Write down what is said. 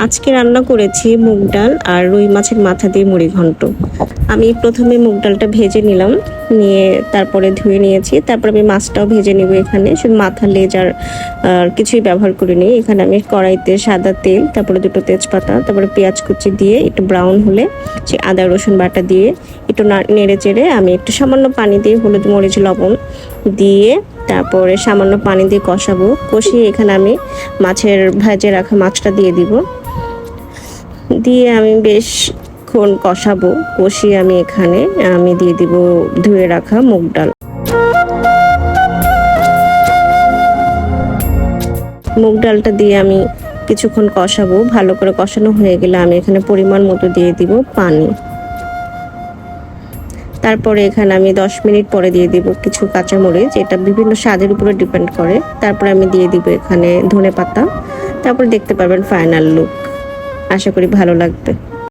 আজকে রান্না করেছি মুগ ডাল আর রুই মাছের মাথা দিয়ে মুড়ি ঘন্ট। আমি প্রথমে মুগ ডালটা ভেজে নিলাম, নিয়ে তারপরে ধুয়ে নিয়েছি। তারপর আমি মাছটাও ভেজে নিব। এখানে শুধু মাথা, লেজ আর কিছুই ব্যবহার করিনি। এখানে আমি কড়াইতে সাদা তেল, তারপরে দুটো তেজপাতা, তারপরে পেঁয়াজ কুচি দিয়ে একটু ব্রাউন হলে সে আদা রসুন বাটা দিয়ে একটু নেড়ে চেড়ে আমি একটু সামান্য পানি দিয়ে হলুদ মরিচ লবণ দিয়ে তারপরে সামান্য পানি দিয়ে কষাবো। কষিয়ে এখানে আমি মাছের ভেজে রাখা মাছটা দিয়ে দিব। দিয়ে আমি বেশক্ষণ কষাবো। কষিয়ে আমি দিয়ে দিব ধুয়ে রাখা মুগ ডাল। মুগ ডালটা দিয়ে আমি কিছুক্ষণ কষাবো। ভালো করে কষানো হয়ে গেলে আমি এখানে পরিমাণ মতো দিয়ে দিব পানি। তারপরে এখানে আমি 10 মিনিট পরে দিয়ে দিব কিছু কাঁচামরিচ, এটা বিভিন্ন স্বাদের উপরে ডিপেন্ড করে। তারপরে আমি দিয়ে দিব এখানে ধনেপাতা। তারপর দেখতে পারবেন ফাইনাল লুক। আশা করি ভালো লাগবে।